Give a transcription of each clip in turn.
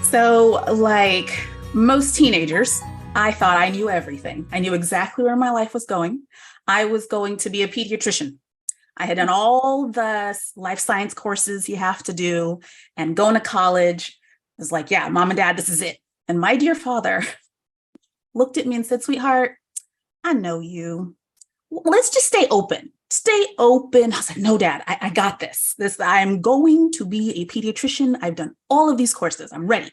So, like most teenagers, I thought I knew everything. I knew exactly where my life was going. I was going to be a pediatrician. I had done all the life science courses you have to do and going to college. I was like, yeah, mom and dad, this is it. And my dear father looked at me and said, sweetheart, I know you. Let's just stay open. Stay open. I was like, no, dad, I got this. I'm going to be a pediatrician. I've done all of these courses. I'm ready.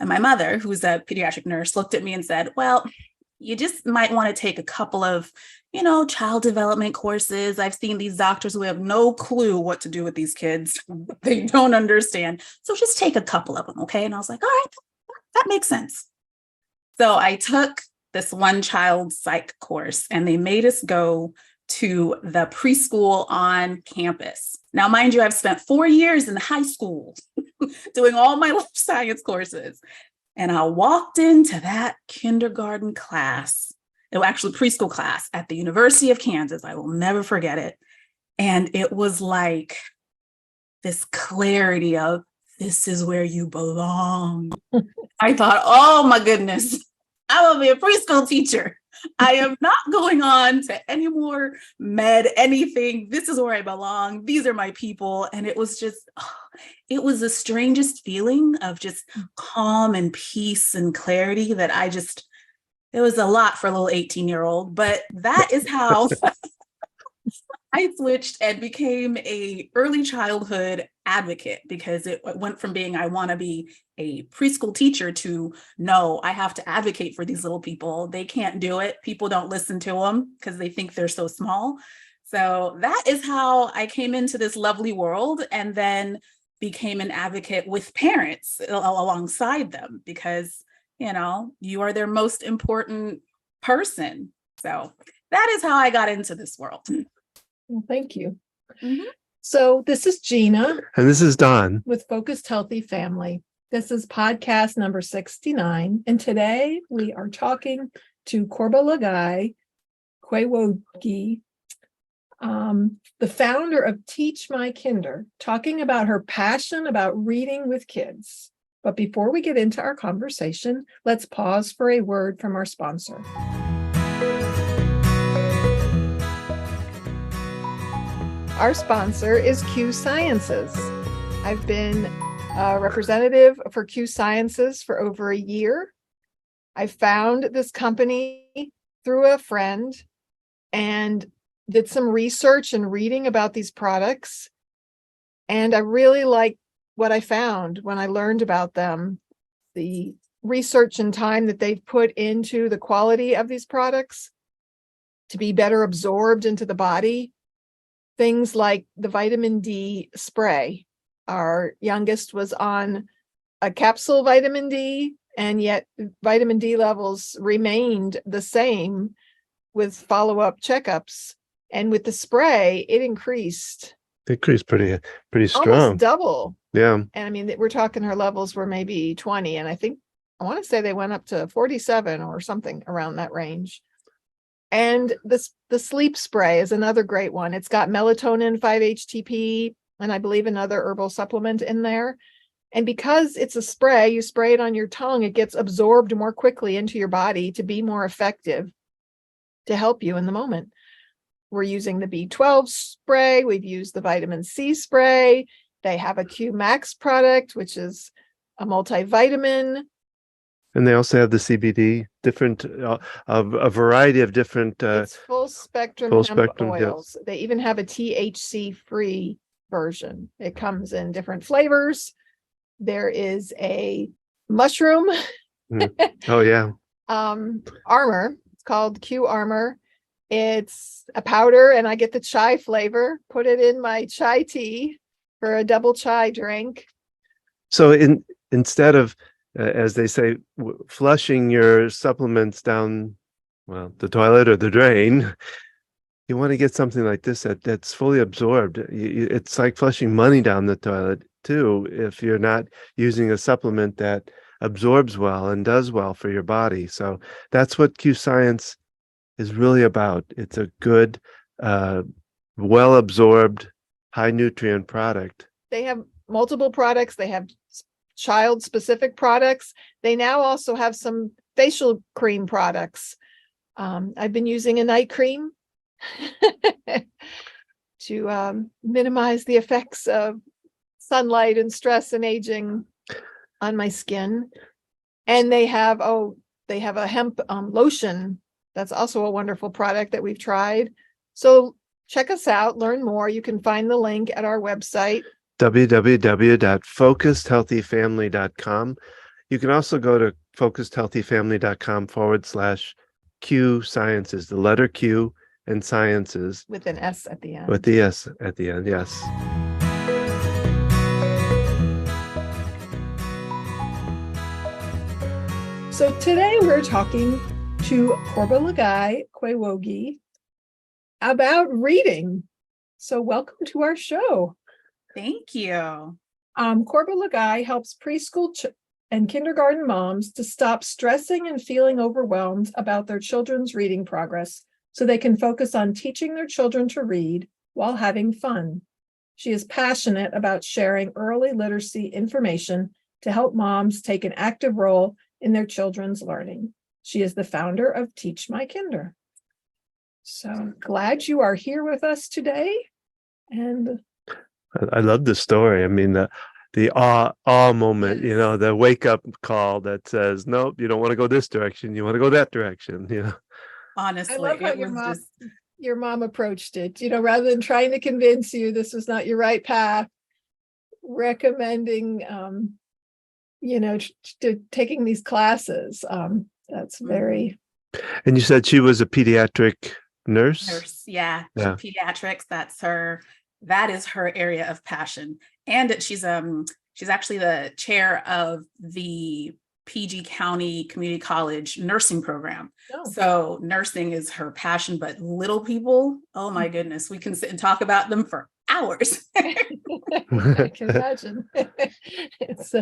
And my mother, who's a pediatric nurse, looked at me and said, well, you just might want to take a couple of, child development courses. I've seen these doctors who have no clue what to do with these kids. They don't understand. So just take a couple of them. Okay. And I was like, all right, that makes sense. So I took this one child psych course and they made us go to the preschool on campus. Now, mind you, I've spent 4 years in high school doing all my life science courses. And I walked into that kindergarten class, actually preschool class at the University of Kansas. I will never forget it. And it was like this clarity of, this is where you belong. I thought, oh my goodness, I will be a preschool teacher. I am not going on to any more med anything. This is where I belong. These are my people. And it was just, it was the strangest feeling of just calm and peace and clarity that it was a lot for a little 18-year-old, but that is how I switched and became a early childhood advocate, because it went from being, I want to be a preschool teacher to, no, I have to advocate for these little people. They can't do it. People don't listen to them because they think they're so small. So that is how I came into this lovely world, and then became an advocate with parents alongside them, because, you are their most important person. So that is how I got into this world. Well, thank you. Mm-hmm. So this is Gina. And this is Don. With Focused Healthy Family. This is podcast number 69. And today we are talking to Korbalagae, Quay Wo Gee, the founder of Teach My Kinder, talking about her passion about reading with kids. But before we get into our conversation, let's pause for a word from our sponsor. Our sponsor is Q Sciences. I've been a representative for Q Sciences for over a year. I found this company through a friend and did some research and reading about these products. And I really liked what I found when I learned about them, the research and time that they've put into the quality of these products to be better absorbed into the body. Things like the vitamin D spray. Our youngest was on a capsule vitamin D, and yet vitamin D levels remained the same with follow-up checkups. And with the spray, it increased. Pretty strong. Almost double. Yeah. And I mean, we're talking her levels were maybe 20, and I want to say they went up to 47 or something around that range. And the sleep spray is another great one. It's got melatonin, 5-HTP, and I believe another herbal supplement in there. And because it's a spray, you spray it on your tongue, it gets absorbed more quickly into your body to be more effective to help you in the moment. We're using the B12 spray. We've used the vitamin C spray. They have a Q Max product, which is a multivitamin. And they also have the CBD, different, a variety of different. It's full spectrum hemp oils. Yes. They even have a THC-free version. It comes in different flavors. There is a mushroom. Oh, yeah. Armor. It's called Q Armor. It's a powder, and I get the chai flavor. Put it in my chai tea for a double chai drink. So instead of, as they say, flushing your supplements down, the toilet or the drain, you want to get something like this that's fully absorbed. It's like flushing money down the toilet too, if you're not using a supplement that absorbs well and does well for your body. So that's what Q Science is really about. It's a good, well-absorbed, high nutrient product. They have multiple products. They have child specific products. They now also have some facial cream products. I've been using a night cream to minimize the effects of sunlight and stress and aging on my skin. And they have a hemp lotion. That's also a wonderful product that we've tried. So check us out, learn more. You can find the link at our website. www.focusedhealthyfamily.com. You can also go to focusedhealthyfamily.com/Q Sciences, the letter Q and Sciences. With an S at the end. With the S at the end, yes. So today we're talking to Korbalagae, Quay Wo Gee, about reading. So welcome to our show. Thank you. Korbalagae helps preschool and kindergarten moms to stop stressing and feeling overwhelmed about their children's reading progress so they can focus on teaching their children to read while having fun. She is passionate about sharing early literacy information to help moms take an active role in their children's learning. She is the founder of Teach My Kinder. So glad you are here with us today. And I love the story. I mean, the awe moment, Yes. the wake up call that says, nope, you don't want to go this direction. You want to go that direction, Honestly, I love how it was just your mom approached it, rather than trying to convince you this was not your right path, recommending, taking these classes. That's very. And you said she was a pediatric nurse? Yeah. Yeah. Pediatrics. That is her area of passion. And she's actually the chair of the PG County Community College nursing program. Oh. So nursing is her passion, but little people, oh my goodness, we can sit and talk about them for hours. I can imagine. It's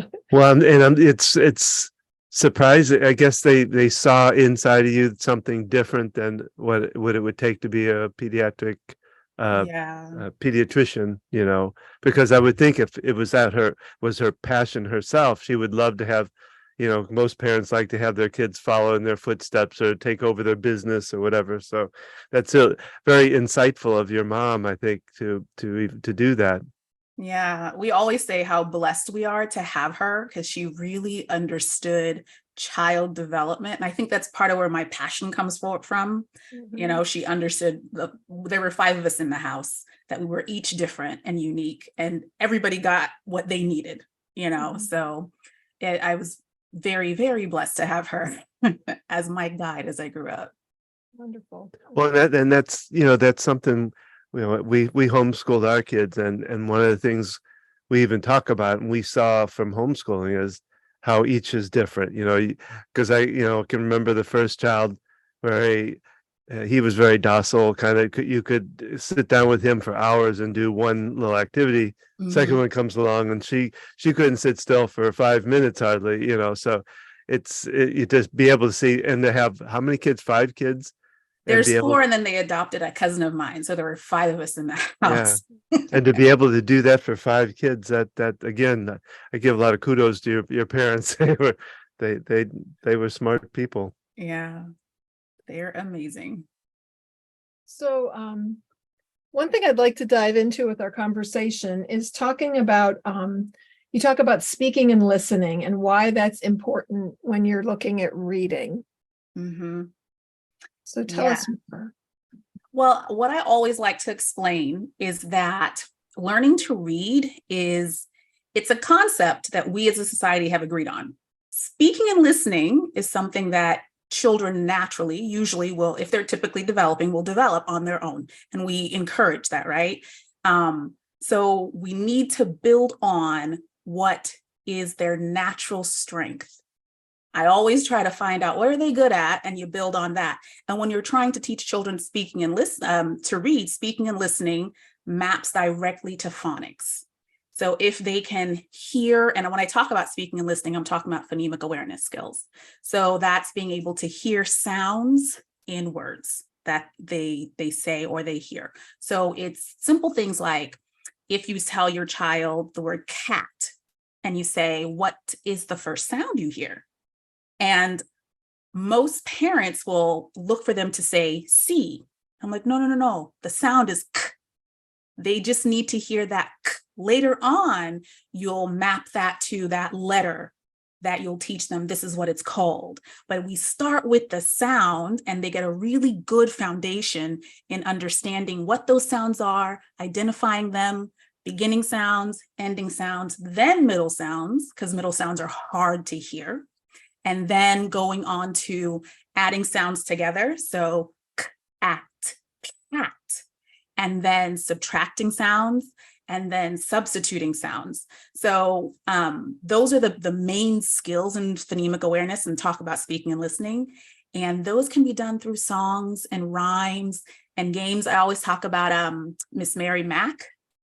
surprising. I guess they saw inside of you something different than what it would take to be a pediatric pediatrician, because I would think if it was her passion herself, she would love to have, most parents like to have their kids follow in their footsteps or take over their business or whatever. So that's very insightful of your mom, I think, to do that. Yeah, we always say how blessed we are to have her because she really understood child development. And I think that's part of where my passion comes from. Mm-hmm. She understood there were 5 of us in the house, that we were each different and unique, and everybody got what they needed, Mm-hmm. So I was very, very blessed to have her as my guide as I grew up. Wonderful. Well, that's something, we homeschooled our kids, and one of the things we even talk about and we saw from homeschooling is how each is different, because I can remember the first child where he was very docile, kind of, you could sit down with him for hours and do one little activity. Mm-hmm. Second one comes along and she couldn't sit still for 5 minutes hardly, so you just be able to see. And they have how many kids? 5 kids? There's 4, and then they adopted a cousin of mine, so there were 5 of us in the house. Yeah. And to be able to do that for 5 kids, that again, I give a lot of kudos to your parents. They were smart people. Yeah, they're amazing. So one thing I'd like to dive into with our conversation is talking about you talk about speaking and listening and why that's important when you're looking at reading. Mm-hmm. So tell us more. Well, what I always like to explain is that learning to read it's a concept that we as a society have agreed on. Speaking and listening is something that children naturally, usually will, if they're typically developing, will develop on their own. And we encourage that, right? So we need to build on what is their natural strength. I always try to find out where are they good at, and you build on that. And when you're trying to teach children speaking and to read, speaking and listening maps directly to phonics. So if they can hear, and when I talk about speaking and listening, I'm talking about phonemic awareness skills. So that's being able to hear sounds in words that they say or they hear. So it's simple things like if you tell your child the word cat, and you say, what is the first sound you hear? And most parents will look for them to say C. I'm like, no, no, no, no. The sound is K. They just need to hear that K. Later on, you'll map that to that letter that you'll teach them. This is what it's called. But we start with the sound, and they get a really good foundation in understanding what those sounds are, identifying them, beginning sounds, ending sounds, then middle sounds, because middle sounds are hard to hear. And then going on to adding sounds together. So cat, cat, and then subtracting sounds, and then substituting sounds. So those are the main skills in phonemic awareness, and talk about speaking and listening. And those can be done through songs and rhymes and games. I always talk about Miss Mary Mac.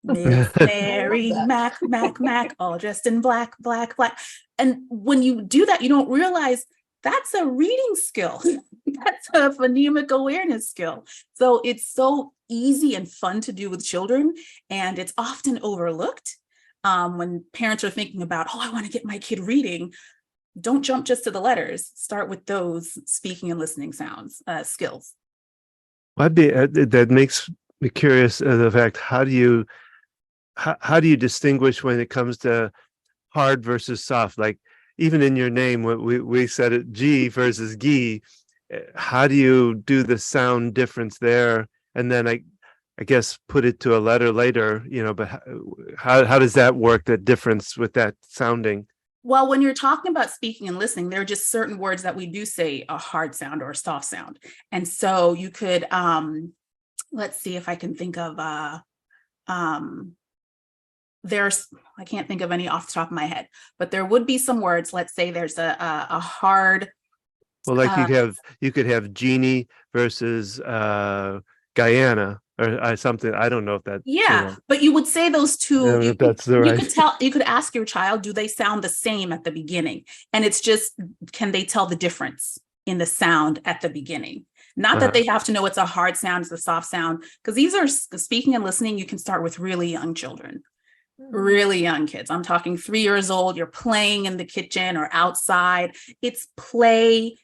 Miss Mary Mac, Mac, Mac, all dressed in black, black, black. And when you do that, you don't realize that's a reading skill. That's a phonemic awareness skill. So it's so easy and fun to do with children. And it's often overlooked when parents are thinking about, oh, I want to get my kid reading. Don't jump just to the letters. Start with those speaking and listening sounds, skills. That makes me curious of the fact, how do you distinguish when it comes to hard versus soft? Like, even in your name, we said it G versus Gee. How do you do the sound difference there? And then I guess put it to a letter later, but how does that work, that difference with that sounding? Well, when you're talking about speaking and listening, there are just certain words that we do say a hard sound or a soft sound. And so you could, let's see if I can think of, I can't think of any off the top of my head, but there would be some words. Let's say there's a hard. Well, like you could have Genie versus Guyana or something. I don't know if that. Yeah, but you would say those two. Yeah, that's the right. You could tell. You could ask your child, do they sound the same at the beginning? And it's just, can they tell the difference in the sound at the beginning? Not that they have to know it's a hard sound, it's a soft sound, because these are speaking and listening. You can start with really young children. Really young kids. I'm talking 3 years old. You're playing in the kitchen or outside. It's playing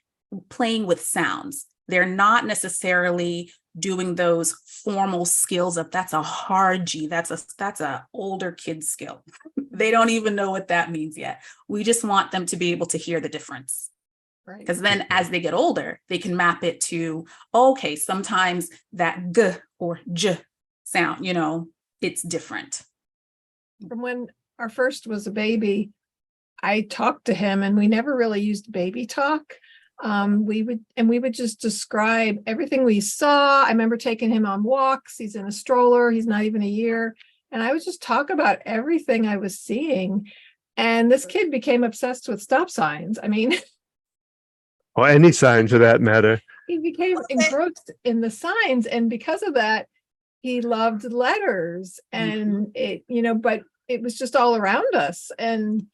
with sounds. They're not necessarily doing those formal skills of that's a hard G. That's a older kid skill. They don't even know what that means yet. We just want them to be able to hear the difference. Right. Because then as they get older, they can map it to, okay, sometimes that G or J sound, it's different. From when our first was a baby, I talked to him, and we never really used baby talk. We would just describe everything we saw. I remember taking him on walks. He's in a stroller. He's not even a year. And I would just talk about everything I was seeing. And this kid became obsessed with stop signs. I mean, or any sign for that matter. He became engrossed in the signs. And because of that, he loved letters, and but it was just all around us. And,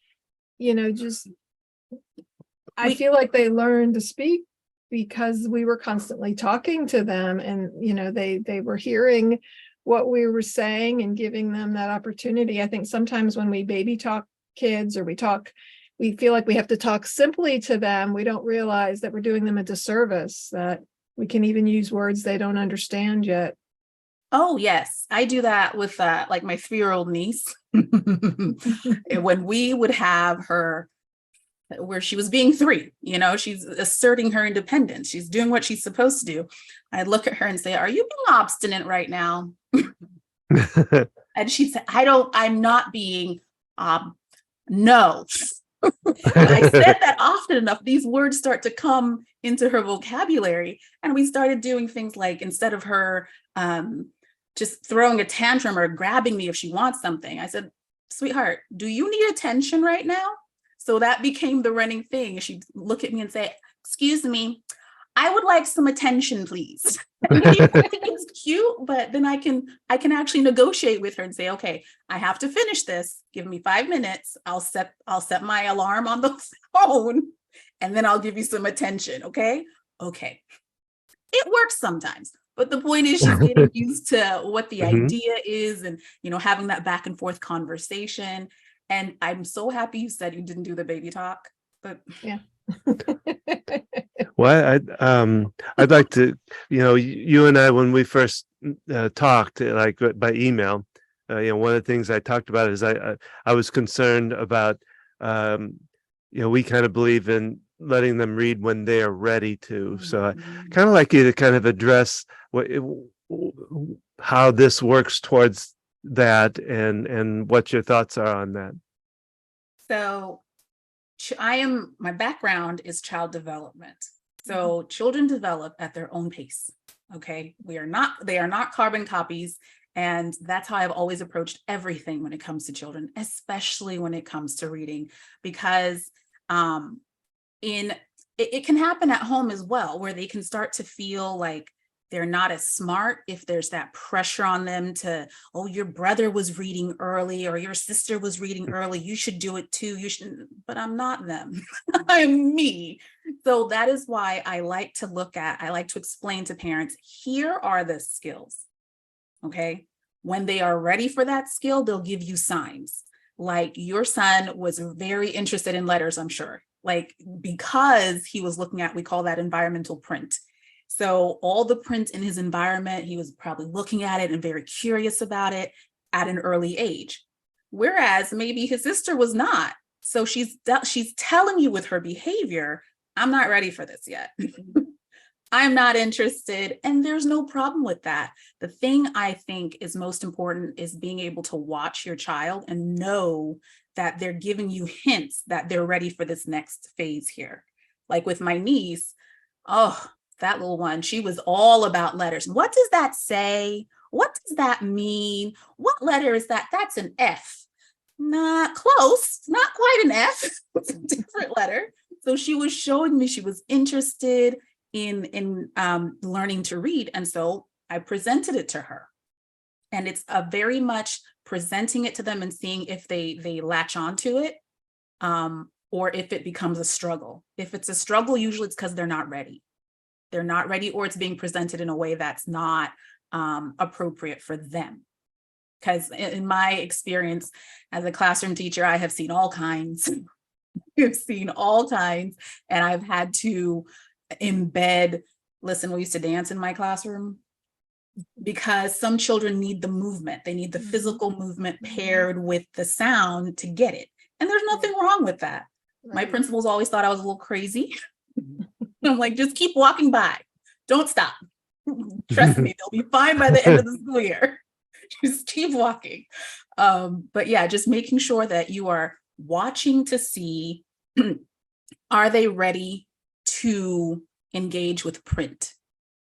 I feel like they learned to speak because we were constantly talking to them, and, they were hearing what we were saying and giving them that opportunity. I think sometimes when we baby talk kids, or we feel like we have to talk simply to them. We don't realize that we're doing them a disservice, that we can even use words they don't understand yet. Oh, yes. I do that with like my 3-year-old niece. When we would have her where she was being 3, she's asserting her independence. She's doing what she's supposed to do. I'd look at her and say, are you being obstinate right now? And she'd say, I'm not being, no. I said that often enough, these words start to come into her vocabulary. And we started doing things like, instead of her just throwing a tantrum or grabbing me if she wants something, I said, sweetheart, do you need attention right now? So that became the running thing. She'd look at me and say, excuse me, I would like some attention, please. It's cute, but then I can actually negotiate with her and say, okay, I have to finish this. Give me 5 minutes. I'll set my alarm on the phone, and then I'll give you some attention. Okay. It works sometimes, but the point is she's getting used to what the idea is, and having that back and forth conversation. And I'm so happy you said you didn't do the baby talk, but Yeah. Well, I'd like to, you and I, when we first talked, like by email, one of the things I talked about is I was concerned about, we kind of believe in letting them read when they are ready to. So I kind of like you to kind of address how this works towards that, and what your thoughts are on that. So my background is child development. So children develop at their own pace. Okay. They are not carbon copies. And that's how I've always approached everything when it comes to children, especially when it comes to reading, because it can happen at home as well, where they can start to feel like they're not as smart if there's that pressure on them to, oh, your brother was reading early or your sister was reading early, you should do it too. You shouldn't, but I'm not them. I'm me. So that is why I like to explain to parents, here are the skills. Okay. When they are ready for that skill, they'll give you signs. Like your son was very interested in letters, I'm sure, like because he was looking at, we call that environmental print. So all the print in his environment, he was probably looking at it and very curious about it at an early age. Whereas maybe his sister was not. So she's telling you with her behavior, I'm not ready for this yet. I'm not interested. And there's no problem with that. The thing I think is most important is being able to watch your child and know that they're giving you hints that they're ready for this next phase here. Like with my niece, that little one, she was all about letters. What does that say? What does that mean? What letter is that? That's an F. Not close, not quite an F. It's a different letter. So she was showing me she was interested in learning to read. And so I presented it to her. And it's a very much presenting it to them and seeing if they latch onto it, or if it becomes a struggle. If it's a struggle, usually it's because they're not ready. They're not ready, or it's being presented in a way that's not appropriate for them. Because in my experience as a classroom teacher, I have seen all kinds. I've seen all kinds, and I've had to embed, listen, we used to dance in my classroom because some children need the movement. They need the physical movement paired with the sound to get it. And there's nothing wrong with that. My principals always thought I was a little crazy. I'm like, just keep walking by. Don't stop. Trust me, they'll be fine by the end of the school year. Just keep walking. But yeah, just making sure that you are watching to see, are they ready to engage with print?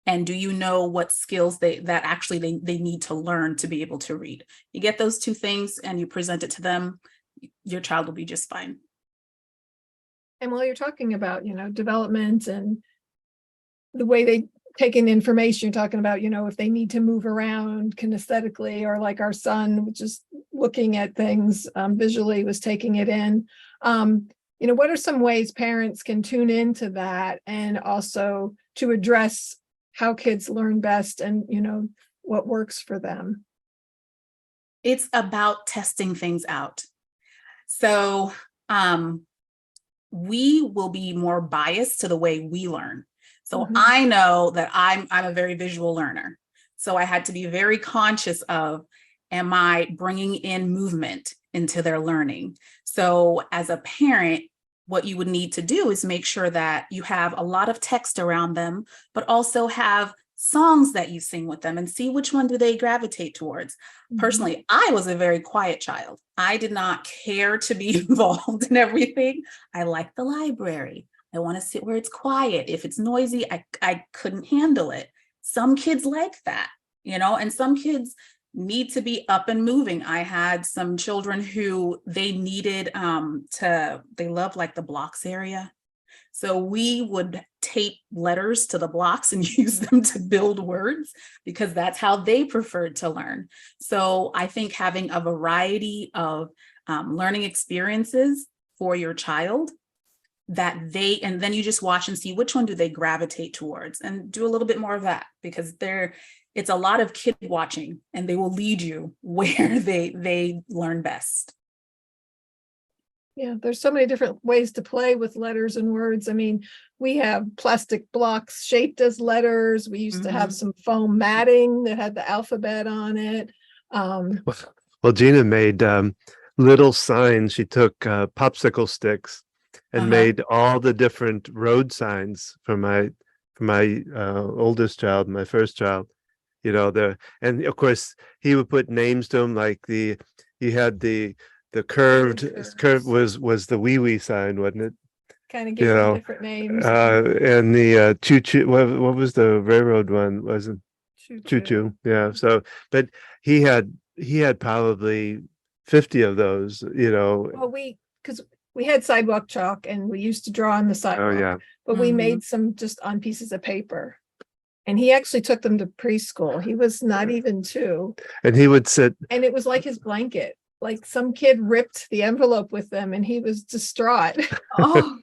And do you know what skills they need to learn to be able to read? You get those two things and you present it to them, your child will be just fine. And while you're talking about, development and the way they take in information, you're talking about, if they need to move around kinesthetically, or like our son, just looking at things visually, was taking it in. What are some ways parents can tune into that, and also to address how kids learn best and, what works for them? It's about testing things out. So, we will be more biased to the way we learn. So I know that I'm a very visual learner. So I had to be very conscious of, am I bringing in movement into their learning? So as a parent, what you would need to do is make sure that you have a lot of text around them, but also have songs that you sing with them and see which one do they gravitate towards. Personally, I was a very quiet child. I did not care to be involved in everything. I like the library. I want to sit where it's quiet. If it's noisy, I couldn't handle it. Some kids like that, and some kids need to be up and moving. I had some children who they needed they love like the blocks area. So we would tape letters to the blocks and use them to build words because that's how they preferred to learn. So I think having a variety of learning experiences for your child and then you just watch and see which one do they gravitate towards, and do a little bit more of that, because it's a lot of kid watching and they will lead you where they learn best. Yeah, there's so many different ways to play with letters and words. I mean, we have plastic blocks shaped as letters. We used to have some foam matting that had the alphabet on it. Well, Gina made little signs. She took popsicle sticks and made all the different road signs for my oldest child, my first child. You know, and of course he would put names to them, like he had the curve was the wee wee sign, wasn't it? Kind of You gave them know, different names. and the choo choo. What was the railroad one? Wasn't choo choo? Yeah. So, but he had probably 50 of those. You know. Well, because we had sidewalk chalk and we used to draw on the Oh sidewalk, yeah. but we made some just on pieces of paper. And he actually took them to preschool. He was not even 2. And he would sit. And it was like his blanket. Like some kid ripped the envelope with them and he was distraught. Oh,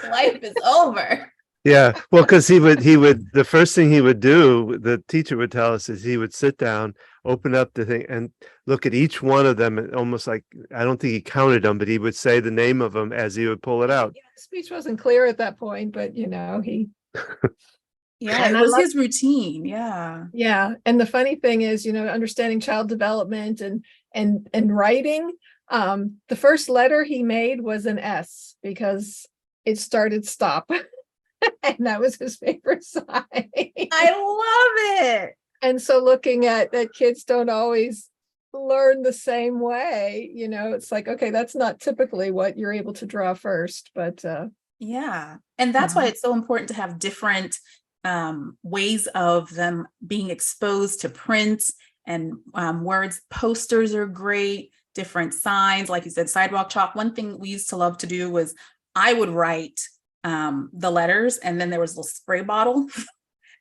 life is over. Yeah, well, because he would the first thing he would do, the teacher would tell us, is he would sit down, open up the thing, and look at each one of them, and almost like, I don't think he counted them, but he would say the name of them as he would pull it out. Yeah, speech wasn't clear at that point, but you know, he Yeah, and it was his routine. Yeah. Yeah. And the funny thing is, you know, understanding child development and writing, the first letter he made was an S because it started stop. And that was his favorite sign. I love it. And so looking at that, kids don't always learn the same way. You know, it's like, okay, that's not typically what you're able to draw first, but yeah. And that's why it's so important to have different ways of them being exposed to print and words. Posters are great, different signs, like you said, sidewalk chalk. One thing we used to love to do was I would write the letters, and then there was a little spray bottle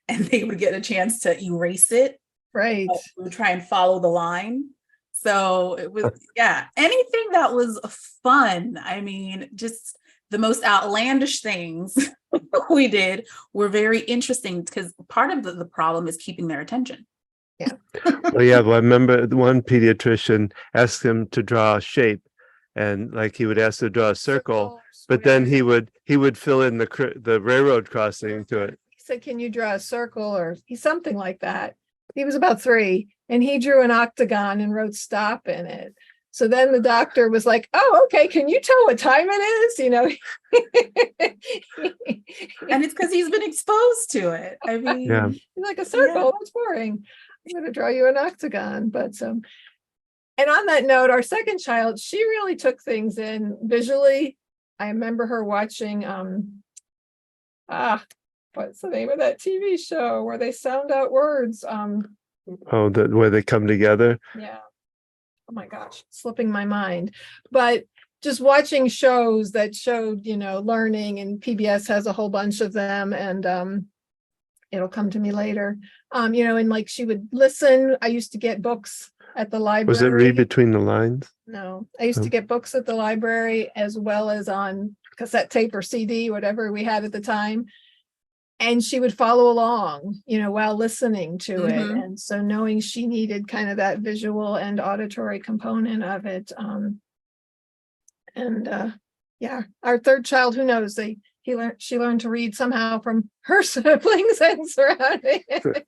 and they would get a chance to erase it. right. We would try and follow the line. So it was, yeah, anything that was fun. I mean, just the most outlandish things we did were very interesting because part of the problem is keeping their attention. Yeah. Well, yeah, well, I remember the one pediatrician asked him to draw a shape, and like he would ask to draw a circle, but then he would fill in the railroad crossing to it. He said, can you draw a circle or something like that? He was about 3 and he drew an octagon and wrote stop in it. So then the doctor was like, oh, okay, can you tell what time it is? You know, and it's because he's been exposed to it. I mean, Yeah. like a circle, that's boring. I'm going to draw you an octagon. But and on that note, our second child, she really took things in visually. I remember her watching what's the name of that TV show where they sound out words? Oh, where they come together. Yeah. Oh my gosh, slipping my mind. But just watching shows that showed, you know, learning, and PBS has a whole bunch of them, and it'll come to me later. You know, and like she would listen. I used to get books at the library. Was it read between the lines? No, I used to get books at the library as well as on cassette tape or CD, whatever we had at the time. And she would follow along, you know, while listening to it. And so knowing she needed kind of that visual and auditory component of it. Yeah, our third child, who knows, she learned to read somehow from her siblings and surroundings.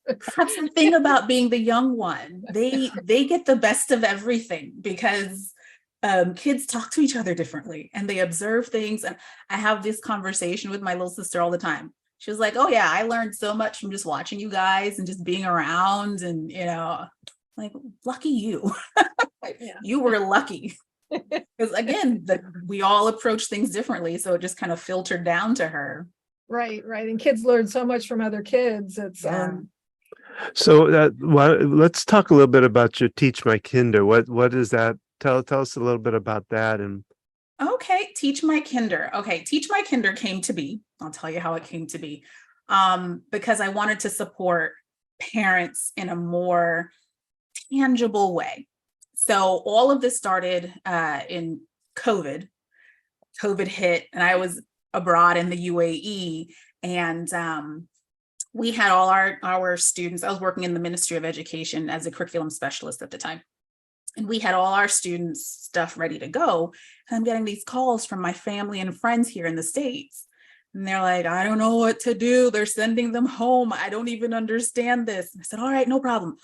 That's the thing about being the young one. They get the best of everything because kids talk to each other differently and they observe things. And I have this conversation with my little sister all the time. She was like, oh yeah, I learned so much from just watching you guys and just being around, and, you know, like, lucky you. You were lucky. Because again, we all approach things differently. So it just kind of filtered down to her. Right. And kids learn so much from other kids. It's So let's talk a little bit about your Teach My Kinder. What is that? Tell us a little bit about that. And okay, Teach My Kinder. Okay, Teach My Kinder came to be. I'll tell you how it came to be. Because I wanted to support parents in a more tangible way. So all of this started in COVID. COVID hit, and I was abroad in the UAE, and we had all our students. I was working in the Ministry of Education as a curriculum specialist at the time. And we had all our students' stuff ready to go. And I'm getting these calls from my family and friends here in the States. And they're like, I don't know what to do. They're sending them home. I don't even understand this. And I said, all right, no problem.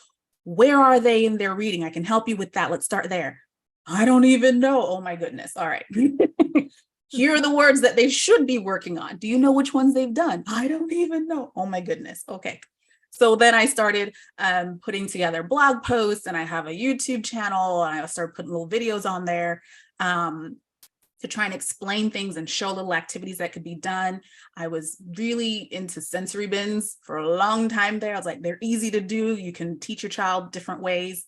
Where are they in their reading? I can help you with that. Let's start there. I don't even know. Oh my goodness. All right. Here are the words that they should be working on. Do you know which ones they've done? I don't even know. Oh my goodness. Okay. So then I started putting together blog posts, and I have a YouTube channel, and I started putting little videos on there to try and explain things and show little activities that could be done. I was really into sensory bins for a long time there. I was like, they're easy to do. You can teach your child different ways.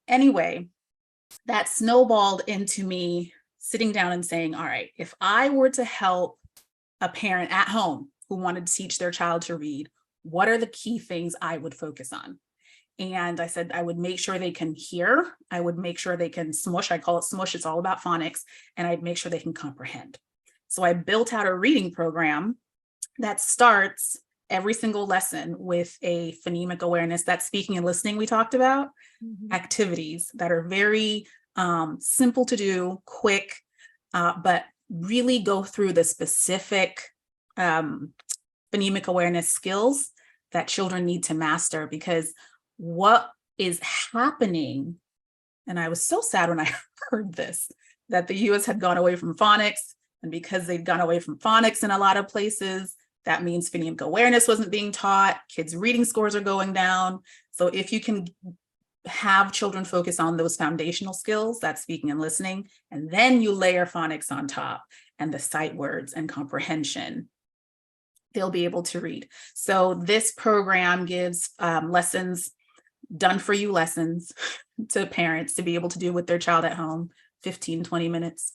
Anyway, that snowballed into me sitting down and saying, all right, if I were to help a parent at home who wanted to teach their child to read, what are the key things I would focus on? And I said, I would make sure they can hear. I would make sure they can smush. I call it smush. It's all about phonics. And I'd make sure they can comprehend. So I built out a reading program that starts every single lesson with a phonemic awareness, that speaking and listening we talked about, activities that are very simple to do, quick, but really go through the specific phonemic awareness skills that children need to master. Because what is happening, and I was so sad when I heard this, that the US had gone away from phonics, and because they'd gone away from phonics in a lot of places, that means phonemic awareness wasn't being taught, kids' reading scores are going down. So if you can have children focus on those foundational skills, that's speaking and listening, and then you layer phonics on top and the sight words and comprehension, they'll be able to read. So this program gives lessons, done for you lessons to parents to be able to do with their child at home, 15, 20 minutes.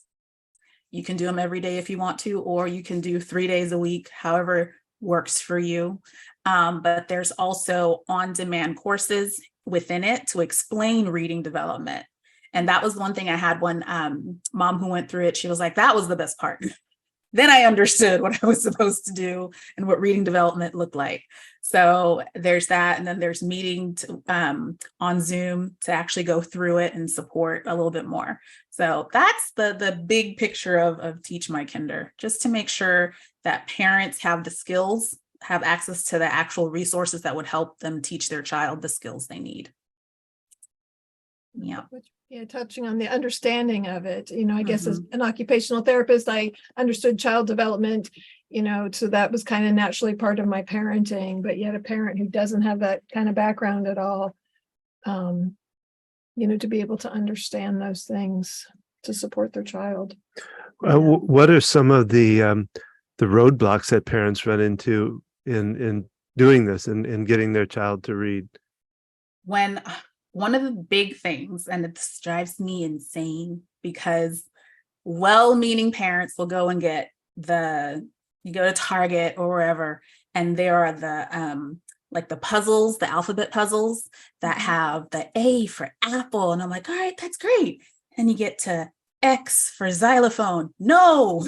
You can do them every day if you want to, or you can do 3 days a week, however works for you. But there's also on-demand courses within it to explain reading development. And that was one thing I had one mom who went through it. She was like, that was the best part. Then I understood what I was supposed to do and what reading development looked like. So there's that. And then there's meeting on Zoom to actually go through it and support a little bit more. So that's the big picture of Teach My Kinder, just to make sure that parents have the skills, have access to the actual resources that would help them teach their child the skills they need. Yeah. Yeah, touching on the understanding of it, I guess as an occupational therapist, I understood child development, so that was kind of naturally part of my parenting, but yet a parent who doesn't have that kind of background at all, to be able to understand those things to support their child. What are some of the roadblocks that parents run into in doing this and getting their child to read? One of the big things, and it drives me insane, because well-meaning parents will go and you go to Target or wherever, and there are the puzzles, the alphabet puzzles that have the A for apple. And I'm like, all right, that's great. And you get to X for xylophone. No.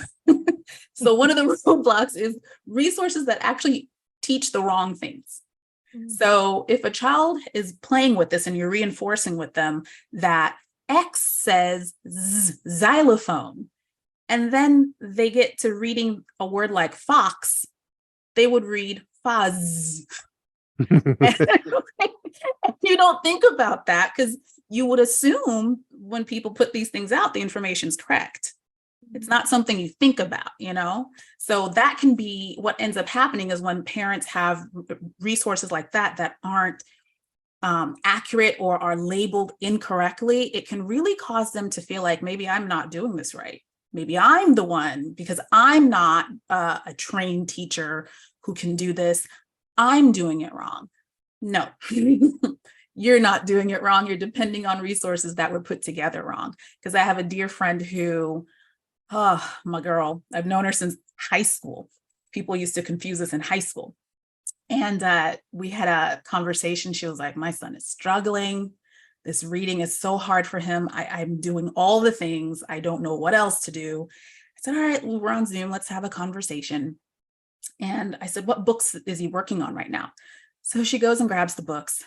So one of the roadblocks is resources that actually teach the wrong things. So if a child is playing with this and you're reinforcing with them that X says xylophone, and then they get to reading a word like fox, they would read fuzz. You don't think about that, because you would assume when people put these things out, the information's correct. It's not something you think about, So that can be what ends up happening, is when parents have resources like that aren't accurate or are labeled incorrectly, it can really cause them to feel like, maybe I'm not doing this right. Maybe I'm the one, because I'm not a trained teacher who can do this. I'm doing it wrong. No, you're not doing it wrong. You're depending on resources that were put together wrong. Because I have a dear friend who, my girl, I've known her since high school. People used to confuse us in high school. And we had a conversation. She was like, my son is struggling. This reading is so hard for him. I'm doing all the things. I don't know what else to do. I said, all right, we're on Zoom. Let's have a conversation. And I said, what books is he working on right now? So she goes and grabs the books,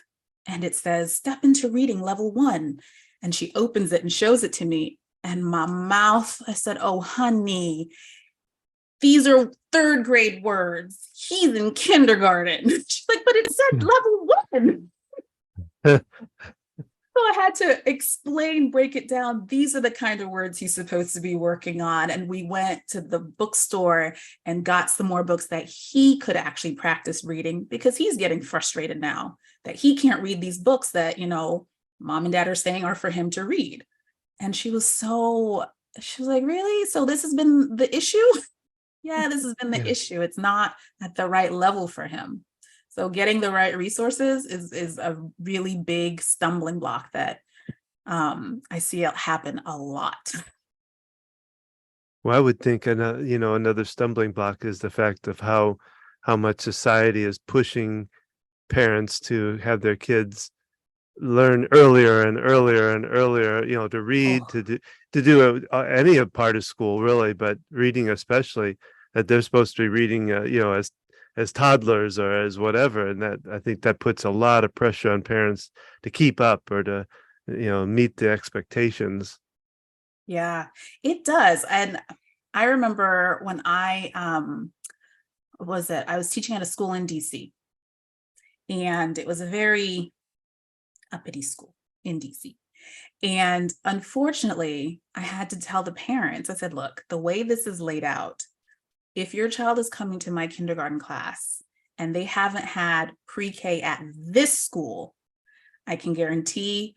and it says, Step into Reading Level 1. And she opens it and shows it to me. And my mouth, I said, oh, honey, these are third grade words. He's in kindergarten. She's like, but it said level 1. So I had to explain, break it down. These are the kind of words he's supposed to be working on. And we went to the bookstore and got some more books that he could actually practice reading, because he's getting frustrated now that he can't read these books that, mom and dad are saying are for him to read. And she was like, really? So this has been the issue? Yeah, this has been the issue. It's not at the right level for him. So getting the right resources is a really big stumbling block that I see it happen a lot. Well, I would think another stumbling block is the fact of how much society is pushing parents to have their kids learn earlier and earlier and earlier, to read, to do any part of school really, but reading especially, that they're supposed to be reading, as toddlers or as whatever. And that, I think that puts a lot of pressure on parents to keep up or to, meet the expectations. Yeah, it does. And I remember when I was teaching at a school in DC, and it was a very uppity school in DC. And unfortunately, I had to tell the parents, I said, look, the way this is laid out, if your child is coming to my kindergarten class and they haven't had pre-K at this school, I can guarantee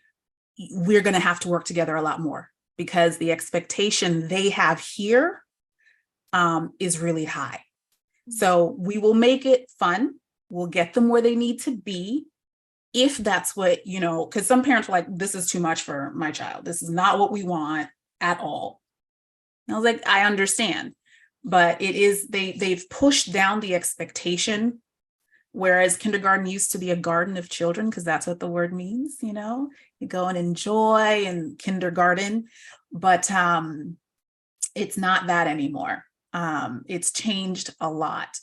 we're going to have to work together a lot more, because the expectation they have here is really high. So we will make it fun. We'll get them where they need to be. If that's what, because some parents are like, this is too much for my child. This is not what we want at all. And I was like, I understand. But it is, they've pushed down the expectation, whereas kindergarten used to be a garden of children, because that's what the word means, you go and enjoy in kindergarten, but it's not that anymore. It's changed a lot.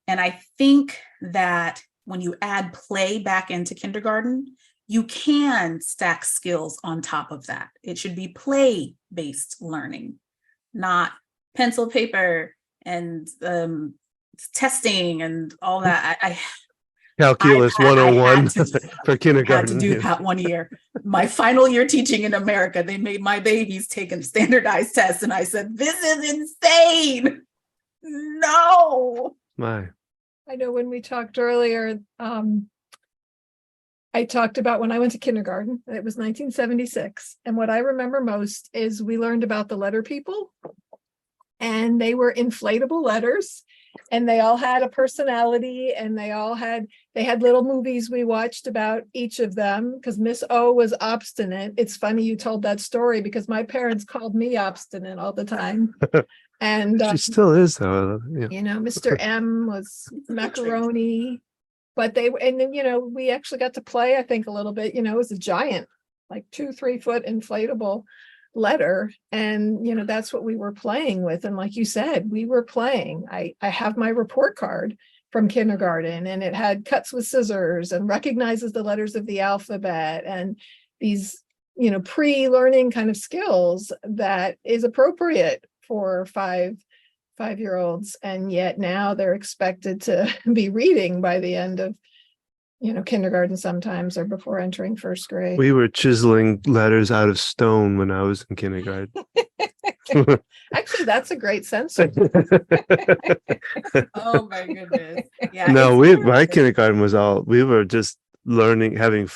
And I think that when you add play back into kindergarten, you can stack skills on top of that. It should be play-based learning, not pencil, paper, and testing and all that. Calculus 101 for kindergarten. I had to do that one year. My final year teaching in America, they made my babies take a standardized test, and I said, this is insane. No. My. I know when we talked earlier, I talked about when I went to kindergarten. It was 1976. And what I remember most is we learned about the letter people, and they were inflatable letters, and they all had a personality, and they had little movies we watched about each of them, because Miss O was obstinate. It's funny you told that story, because my parents called me obstinate all the time. And she still is, though. Mr. M was macaroni. But we actually got to play, I think, a little bit. It was a giant, like 2-3 foot inflatable letter. And, that's what we were playing with. And like you said, we were playing. I have my report card from kindergarten, and it had cuts with scissors and recognizes the letters of the alphabet and these, pre-learning kind of skills that is appropriate for five-year-olds. And yet now they're expected to be reading by the end of kindergarten sometimes, or before entering first grade. We were chiseling letters out of stone when I was in kindergarten. Actually, that's a great sensor. Oh my goodness. Yeah. No, my kindergarten was we were just learning, having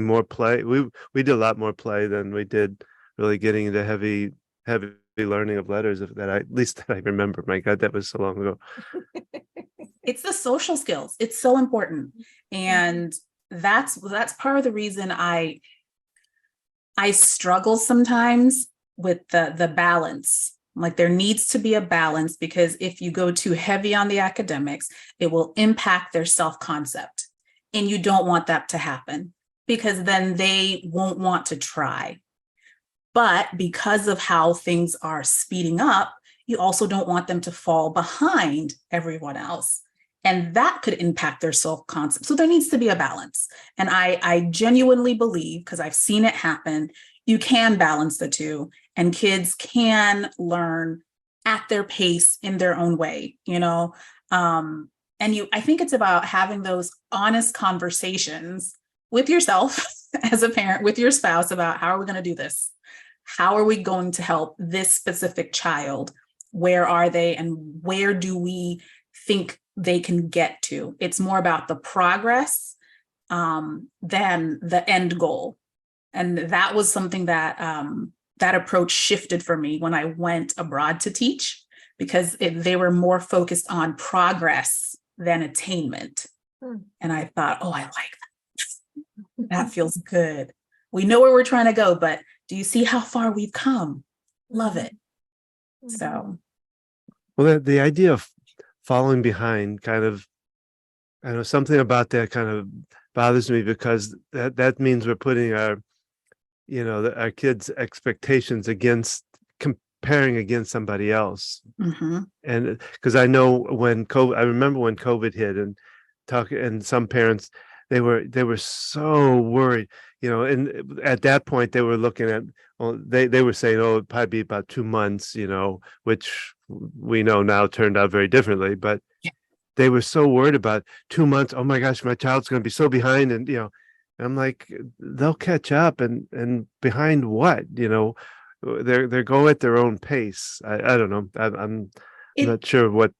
more play. We did a lot more play than we did really getting into heavy learning of letters, at least that I remember. My God, that was so long ago. It's the social skills. It's so important. And that's part of the reason I struggle sometimes with the balance. Like, there needs to be a balance, because if you go too heavy on the academics, it will impact their self-concept. And you don't want that to happen, because then they won't want to try. But because of how things are speeding up, you also don't want them to fall behind everyone else. And that could impact their self-concept. So there needs to be a balance. And I genuinely believe, because I've seen it happen, you can balance the two, and kids can learn at their pace in their own way, I think it's about having those honest conversations with yourself as a parent, with your spouse, about how are we going to do this? How are we going to help this specific child? Where are they, and where do we think they can get to? It's more about the progress than the end goal. And that was something that that approach shifted for me when I went abroad to teach, because they were more focused on progress than attainment. And I thought, oh, I like that. That feels good. We know where we're trying to go, but do you see how far we've come? Love it. So. Well, the idea of following behind kind of, I know something about that kind of bothers me, because that means we're putting our kids' expectations comparing against somebody else. And because I know when I remember when COVID hit, and some parents, they were so worried, and at that point they were looking at, they were saying, oh, it'd probably be about 2 months, which we know now turned out very differently, but they were so worried about 2 months. Oh my gosh, my child's going to be so behind. And, I'm like, they'll catch up, and behind what, they're going at their own pace. I don't know. I'm not sure what.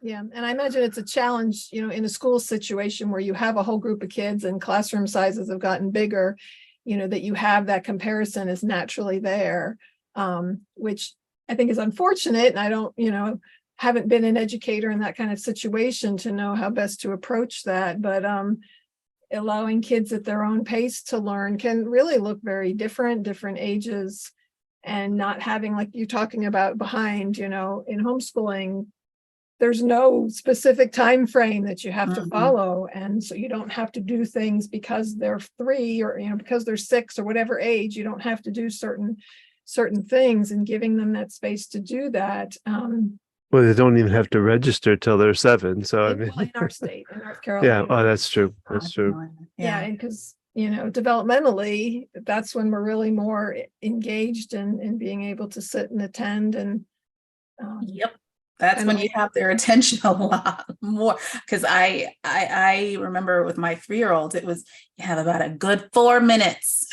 Yeah. And I imagine it's a challenge, in a school situation where you have a whole group of kids and classroom sizes have gotten bigger, that you have that comparison is naturally there, which I think is unfortunate. And I don't, haven't been an educator in that kind of situation to know how best to approach that. But allowing kids at their own pace to learn can really look very different ages, and not having, like you're talking about, behind, in homeschooling, there's no specific time frame that you have to follow. And so you don't have to do things because they're 3 or, because they're 6 or whatever age. You don't have to do certain things, and giving them that space to do that. Well, they don't even have to register till they're 7. So I mean, in our state, in North Carolina. Yeah. Oh, that's true. That's true. Yeah. And because, developmentally, that's when we're really more engaged in being able to sit and attend. And yep. That's when you have their attention a lot more. Because I remember with my 3-year-old, it was, you have about a good 4 minutes.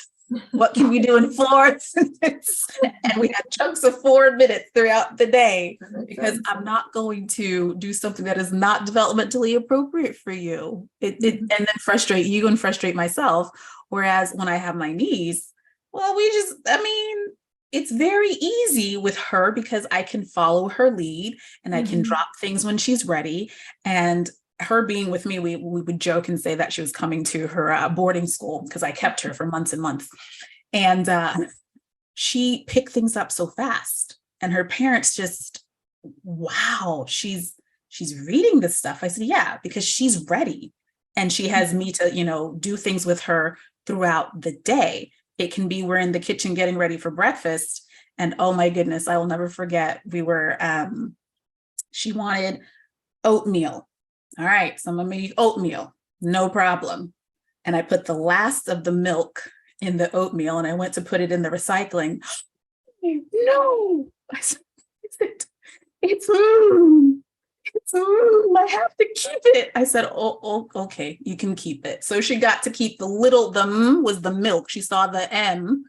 What can we do in 4 minutes? And we had chunks of 4 minutes throughout the day, because I'm not going to do something that is not developmentally appropriate for you. And then frustrate you and frustrate myself. Whereas when I have my niece, well, it's very easy with her, because I can follow her lead, and I can drop things when she's ready. And her being with me, we would joke and say that she was coming to her boarding school, because I kept her for months and months. And she picked things up so fast, and her parents just, wow, she's reading this stuff. I said, yeah, because she's ready, and she has me to, do things with her throughout the day. It can be, we're in the kitchen getting ready for breakfast, and oh my goodness, I will never forget. We were, she wanted oatmeal. All right, so I'm gonna make oatmeal, no problem. And I put the last of the milk in the oatmeal, and I went to put it in the recycling. No, I said, it's I have to keep it. I said, oh, okay, you can keep it. So she got to keep the was the milk. She saw the M.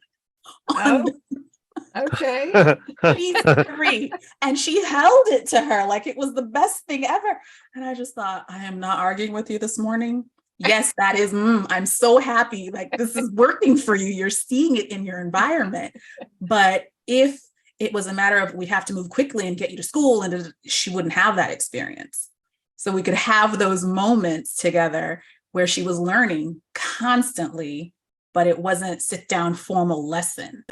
Okay. She's 3, and she held it to her like it was the best thing ever. And I just thought, I am not arguing with you this morning. Yes, that is, I'm so happy. Like, this is working for you. You're seeing it in your environment. But if it was a matter of, we have to move quickly and get you to school, and she wouldn't have that experience. So we could have those moments together where she was learning constantly, but it wasn't sit down formal lesson.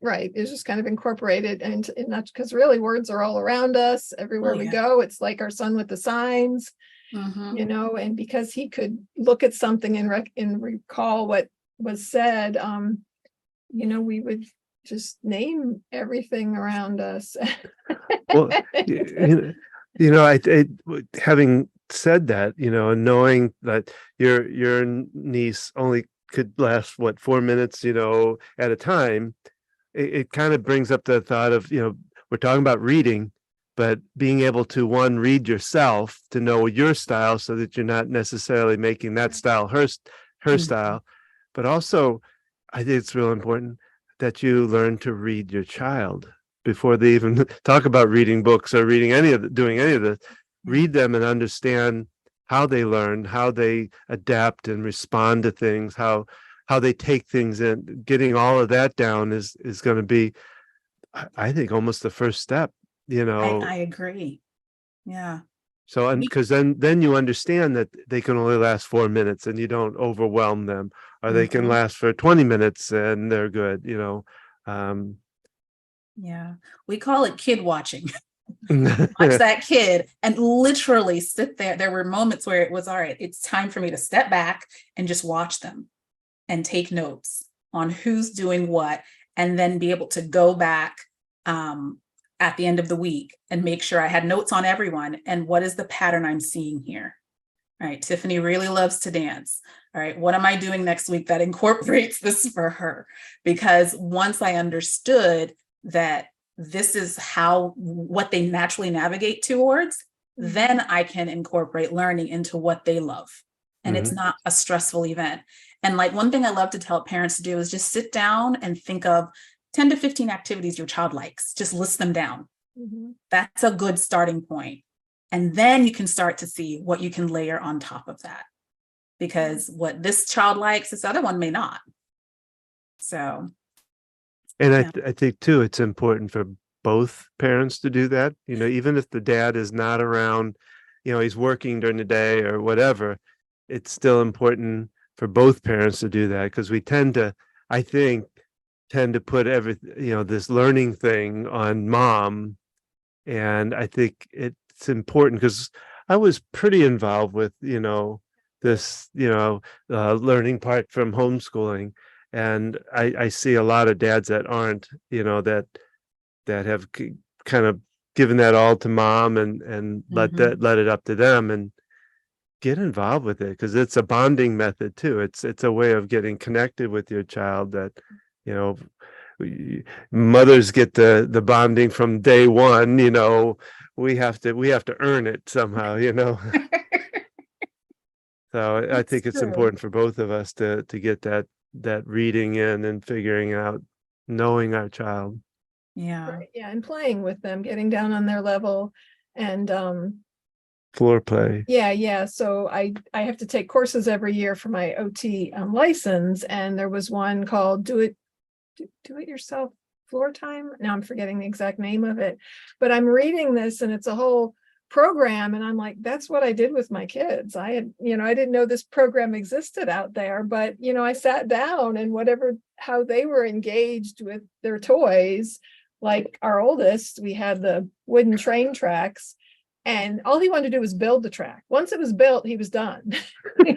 Right. It's just kind of incorporated, and not because really words are all around us everywhere we go. It's like our son with the signs, and because he could look at something and recall what was said, we would just name everything around us. Well, I having said that, and knowing that your niece only could last, what, 4 minutes, at a time, it kind of brings up the thought of, we're talking about reading, but being able to, one, read yourself, to know your style so that you're not necessarily making that style her Mhm. style. But also, I think it's real important that you learn to read your child before they even talk about reading books or doing any of this. Read them and understand how they learn, how they adapt and respond to things, how they take things in. Getting all of that down is going to be, I think, almost the first step, I agree. Yeah. So, and because then you understand that they can only last 4 minutes and you don't overwhelm them, or they can Mhm. last for 20 minutes and they're good, um, Yeah. We call it kid watching. Watch that kid and literally sit there. There were moments where it was, all right, it's time for me to step back and just watch them and take notes on who's doing what, and then be able to go back at the end of the week and make sure I had notes on everyone and what is the pattern I'm seeing here. All right, Tiffany really loves to dance. All right, what am I doing next week that incorporates this for her? Because once I understood that this is what they naturally navigate towards, then I can incorporate learning into what they love. And it's not a stressful event. And like one thing I love to tell parents to do is just sit down and think of 10 to 15 activities your child likes. Just list them down. That's a good starting point. And then you can start to see what you can layer on top of that. Because what this child likes, this other one may not. So. And Yeah. I think too, it's important for both parents to do that. Even if the dad is not around, he's working during the day or whatever, it's still important for both parents to do that, because we tend to, I think, put this learning thing on mom. And I think it's important because I was pretty involved with, this, learning part from homeschooling. And I see a lot of dads that aren't, that have kind of given that all to mom and let it up to them, and get involved with it, because it's a bonding method too. It's a way of getting connected with your child that, mothers get the bonding from day one. We have to earn it somehow. So I think it's important for both of us to get that reading in and figuring out, knowing our child. Yeah. Right, yeah, and playing with them, getting down on their level, and Floor play. yeah. So I have to take courses every year for my OT license, and there was one called Do It Yourself Floor Time. Now I'm forgetting the exact name of it, but I'm reading this and it's a whole program, and I'm like, that's what I did with my kids. I didn't know this program existed out there, but I sat down, and how they were engaged with their toys. Like our oldest, we had the wooden train tracks, and all he wanted to do was build the track. Once it was built, he was done. He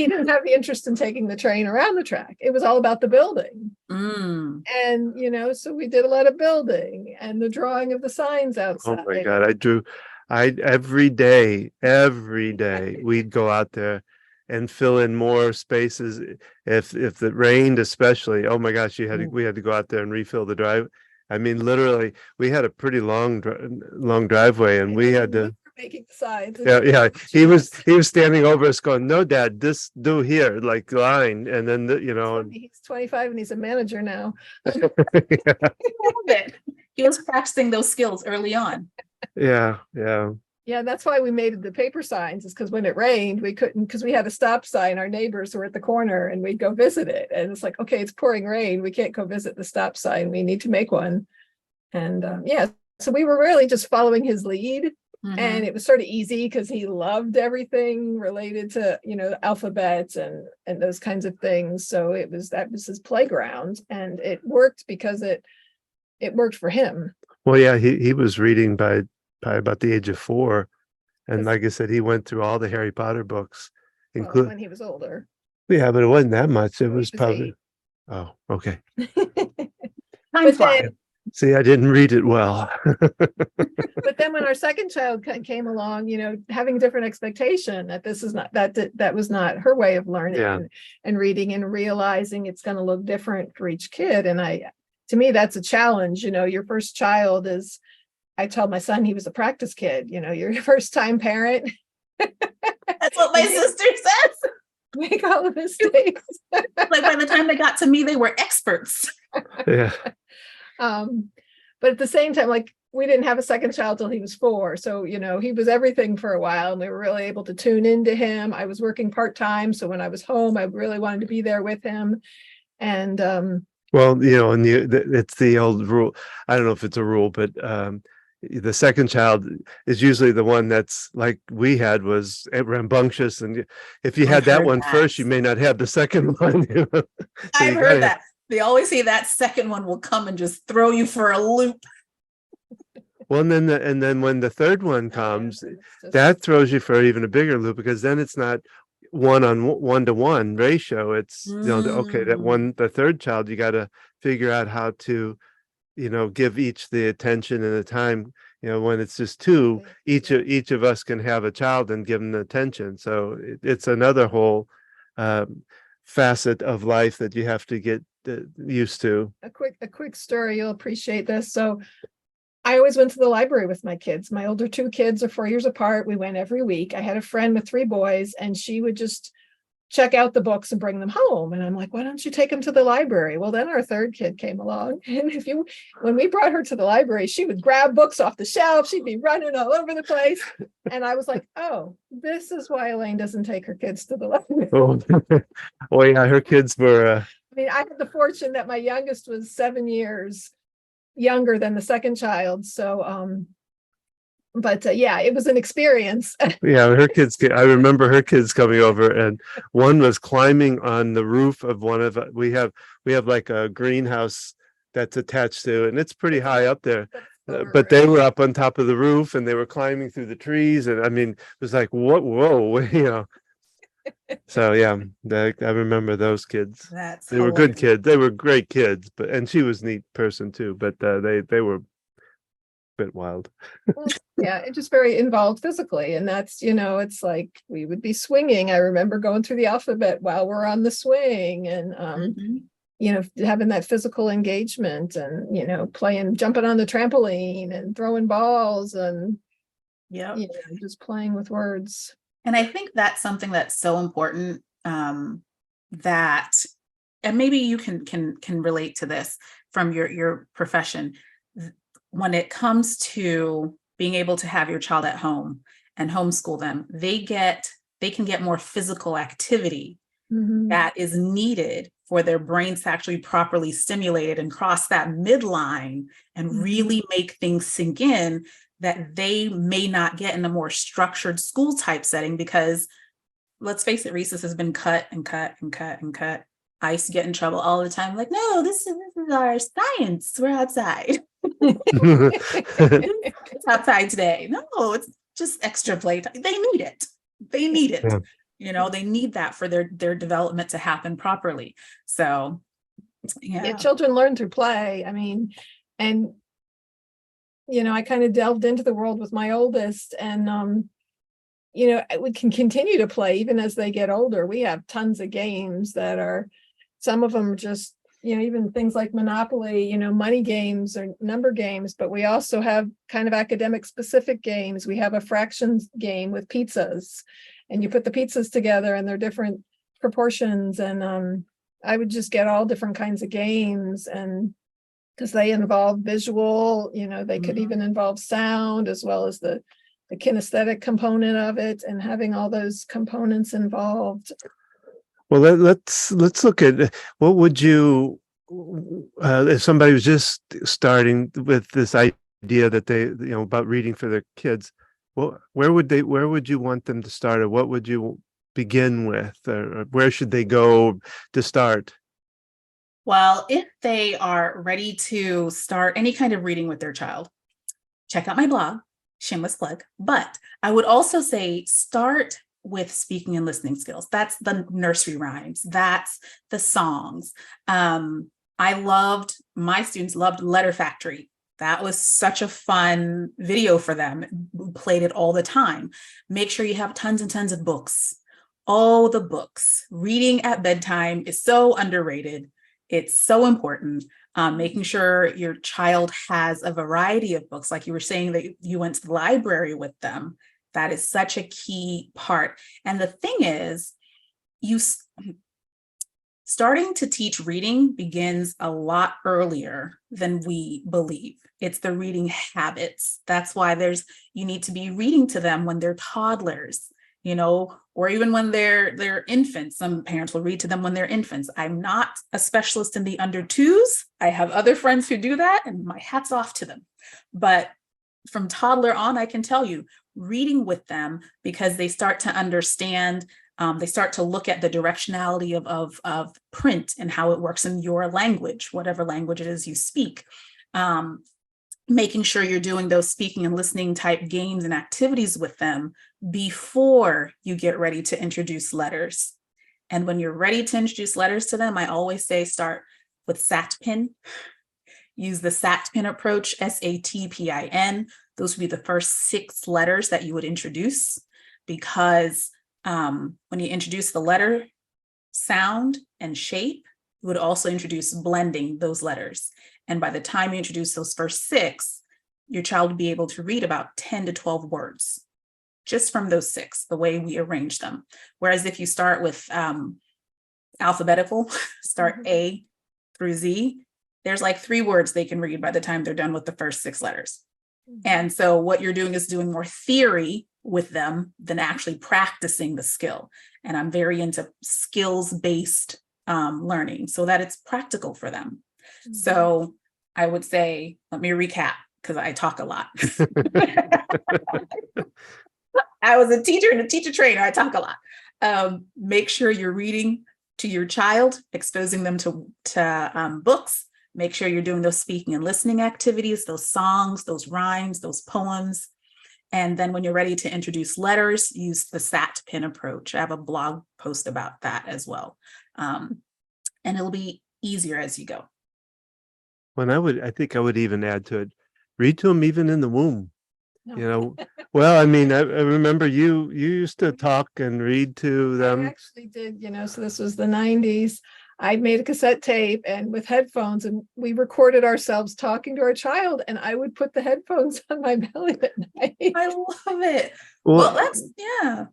didn't have the interest in taking the train around the track. It was all about the building. And, so we did a lot of building and the drawing of the signs outside. Oh my God. Every day, we'd go out there and fill in more spaces. If it rained, especially, oh my gosh, we had to go out there and refill the drive. I mean, literally, we had a pretty long driveway, and we had to making the signs. Yeah. He was standing over us going, "No, Dad, this do here, like line." And then he's 25 and he's a manager now. He was practicing those skills early on. Yeah. Yeah, that's why we made the paper signs, is because when it rained, we couldn't, because we had a stop sign. Our neighbors were at the corner and we'd go visit it. And it's like, okay, it's pouring rain. We can't go visit the stop sign. We need to make one. And so we were really just following his lead. And it was sort of easy because he loved everything related to, alphabets and those kinds of things. So that was his playground, and it worked because it worked for him. Well, yeah, he was reading by about the age of 4. And like I said, he went through all the Harry Potter books, when he was older. Yeah, but it wasn't that much. It was probably 8. Oh, okay. Time flies. See, I didn't read it well. But then when our second child came along, having different expectation that this is not that was not her way of learning Yeah. and reading, and realizing it's going to look different for each kid. And to me, that's a challenge. Your first child is, I told my son he was a practice kid. You're your first time parent. That's what my sister says. Make all the mistakes. Like by the time they got to me, they were experts. Yeah. But at the same time, like, we didn't have a second child till he was 4. So, he was everything for a while, and we were really able to tune into him. I was working part-time. So when I was home, I really wanted to be there with him. And well, and it's the old rule. I don't know if it's a rule, but the second child is usually the one that's like we had, was rambunctious. And if you had that one first, you may not have the second one. So I've heard that. They always say that second one will come and just throw you for a loop. Well, and then when the third one comes, that throws you for even a bigger loop, because then it's not 1-on-1 ratio. It's okay, the third child, you got to figure out how to give each the attention and the time. When it's just 2, each of us can have a child and give them the attention. So it's another whole facet of life that you have to get used to. A quick story, you'll appreciate this. So I always went to the library with my kids. My older 2 kids are 4 years apart. We went every week. I had a friend with 3 boys, and she would just check out the books and bring them home. And I'm like, why don't you take them to the library? Well, then our third kid came along. And when we brought her to the library, she would grab books off the shelf. She'd be running all over the place. And I was like, oh, this is why Elaine doesn't take her kids to the library. Oh yeah, her kids were. I had the fortune that my youngest was 7 years younger than the second child. So, yeah, it was an experience. Yeah, her kids. I remember her kids coming over, and one was climbing on the roof of one of. We have like a greenhouse that's attached to, and it's pretty high up there. But they were up on top of the roof, and they were climbing through the trees, and it was like, what? Whoa, So yeah, I remember those kids. They were good kids. They were great kids, and she was a neat person too. But they were a bit wild. Well, yeah, it just very involved physically, and that's it's like we would be swinging. I remember going through the alphabet while we're on the swing, and having that physical engagement, and playing, jumping on the trampoline, and throwing balls, and just playing with words. And I think that's something that's so important, that, and maybe you can relate to this from your profession. When it comes to being able to have your child at home and homeschool them, they can get more physical activity that is needed for their brains to actually properly stimulate and cross that midline and really make things sink in, that they may not get in a more structured school type setting. Because let's face it, recess has been cut and cut and cut and cut. I used to get in trouble all the time. Like, no, this is our science. We're outside. It's outside today. No, it's just extra play time. They need it. They need it. Yeah. They need that for their development to happen properly. So yeah, children learn through play. And I kind of delved into the world with my oldest, and we can continue to play even as they get older. We have tons of games that are, some of them are just, even things like Monopoly, money games or number games, but we also have kind of academic specific games. We have a fractions game with pizzas, and you put the pizzas together and they're different proportions. And I would just get all different kinds of games, and because they involve visual, they could even involve sound, as well as the kinesthetic component of it, and having all those components involved. Well, let's look at what would you, if somebody was just starting with this idea that they, about reading for their kids, well, where would you want them to start, or what would you begin with, or where should they go to start? Well, if they are ready to start any kind of reading with their child, check out my blog, shameless plug. But I would also say start with speaking and listening skills. That's the nursery rhymes. That's the songs. My students loved Letter Factory. That was such a fun video for them. We played it all the time. Make sure you have tons and tons of books. All the books. Reading at bedtime is so underrated. It's so important. Making sure your child has a variety of books, like you were saying that you went to the library with them. That is such a key part. And the thing is, starting to teach reading begins a lot earlier than we believe. It's the reading habits. That's why you need to be reading to them when they're toddlers, or even when they're infants. Some parents will read to them when they're infants. I'm not a specialist in the under twos. I have other friends who do that, and my hat's off to them. But from toddler on, I can tell you, reading with them, because they start to understand, they start to look at the directionality of print and how it works in your language, whatever language it is you speak. Making sure you're doing those speaking and listening type games and activities with them before you get ready to introduce letters. And when you're ready to introduce letters to them, I always say start with SATPIN. Use the SATPIN approach, SATPIN. Those would be the first 6 letters that you would introduce, because when you introduce the letter, sound, and shape, you would also introduce blending those letters. And by the time you introduce those first 6, your child will be able to read about 10 to 12 words just from those 6, the way we arrange them. Whereas if you start with alphabetical, start A through Z, there's like 3 words they can read by the time they're done with the first 6 letters. And so what you're doing is doing more theory with them than actually practicing the skill. And I'm very into skills-based learning so that it's practical for them. Mm-hmm. So I would say, let me recap, because I talk a lot. I was a teacher and a teacher trainer. I talk a lot. Make sure you're reading to your child, exposing them to books. Make sure you're doing those speaking and listening activities, those songs, those rhymes, those poems. And then when you're ready to introduce letters, use the SATPIN approach. I have a blog post about that as well. And it'll be easier as you go. I think I would even add to it, read to them even in the womb. Well, I mean, I remember you used to talk and read to them. I actually did, so this was the 90s. I made a cassette tape and with headphones, and we recorded ourselves talking to our child, and I would put the headphones on my belly at night. I love it. Well, that's, yeah.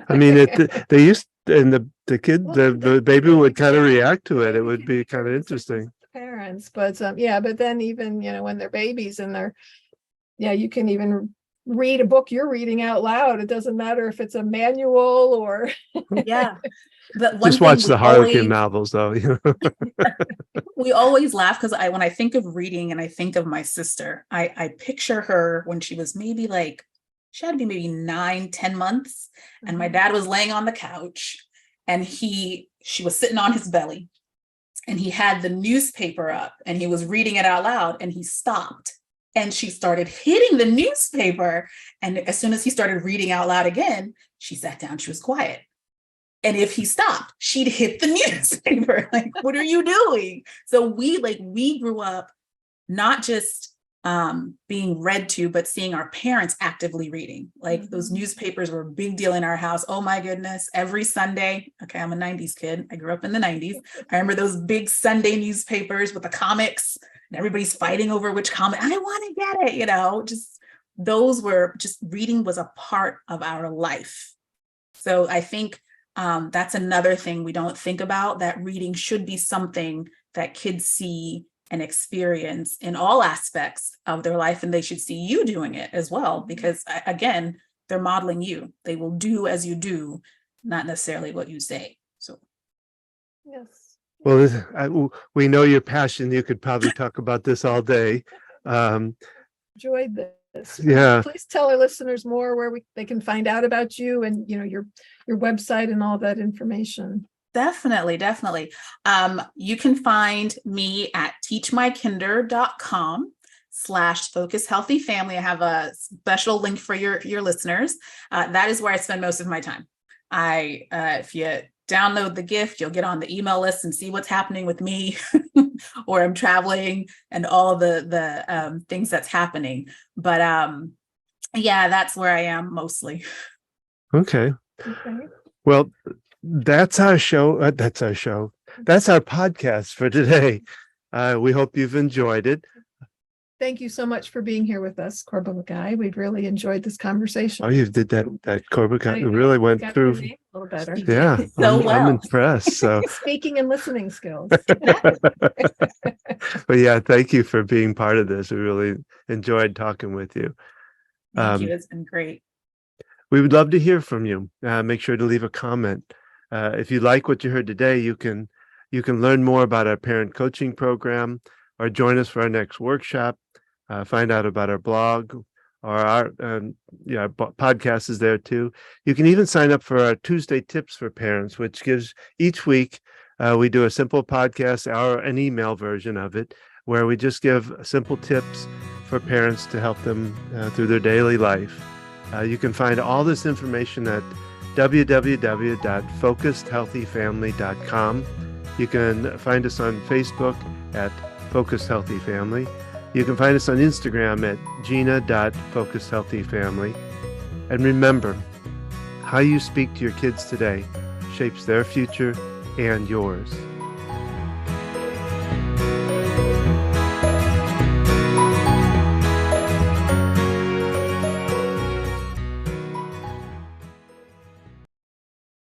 I mean, they used, and the kid, the baby would kind of react to it. It would be kind of interesting. Parents, but but then even, when they're babies and you can even read a book you're reading out loud. It doesn't matter if it's a manual or. Yeah. Just watch the Harlequin novels, though. We always laugh because when I think of reading and I think of my sister, I picture her when she was maybe she had to be maybe 9-10 months, and my dad was laying on the couch, and she was sitting on his belly, and he had the newspaper up, and he was reading it out loud, and he stopped, and she started hitting the newspaper, and as soon as he started reading out loud again, she sat down. She was quiet. And if he stopped, she'd hit the newspaper. What are you doing? So we grew up not just being read to, but seeing our parents actively reading. Those newspapers were a big deal in our house. Oh my goodness. Every Sunday. Okay, I'm a 90s kid. I grew up in the 90s. I remember those big Sunday newspapers with the comics, and everybody's fighting over which comic. I want to get it, reading was a part of our life. So I think that's another thing we don't think about, that reading should be something that kids see and experience in all aspects of their life, and they should see you doing it as well, because again, they're modeling you. They will do as you do, not necessarily what you say. So yes. Well, we know your passion. You could probably talk about this all day. Enjoyed this. Yeah. Please tell our listeners more where they can find out about you and your website and all that information. Definitely. You can find me at teachmykinder.com/focus healthy family. I have a special link for your listeners. That is where I spend most of my time. If you download the gift, you'll get on the email list and see what's happening with me, or I'm traveling and all the things that's happening. But yeah, that's where I am mostly. Okay. Okay. Well, that's our show. That's our show. That's our podcast for today. We hope you've enjoyed it. Thank you so much for being here with us, Kor Ba La Guy. We've really enjoyed this conversation. Oh, you did that Korbalage. I It know, really went got through. your name a little better. Yeah, So I'm well. impressed. So, Speaking and listening skills. but yeah, thank you for being part of this. We really enjoyed talking with you. Thank you. It's been great. We would love to hear from you. Make sure to leave a comment. If you like what you heard today, you can learn more about our parent coaching program, or join us for our next workshop. Find out about our blog, or our podcast is there too. You can even sign up for our Tuesday Tips for Parents, which gives each week we do a simple podcast or an email version of it, where we just give simple tips for parents to help them through their daily life. You can find all this information at www.focusedhealthyfamily.com. You can find us on Facebook at Focused Healthy Family. You can find us on Instagram at gina.focusedhealthyfamily. And remember, how you speak to your kids today shapes their future and yours.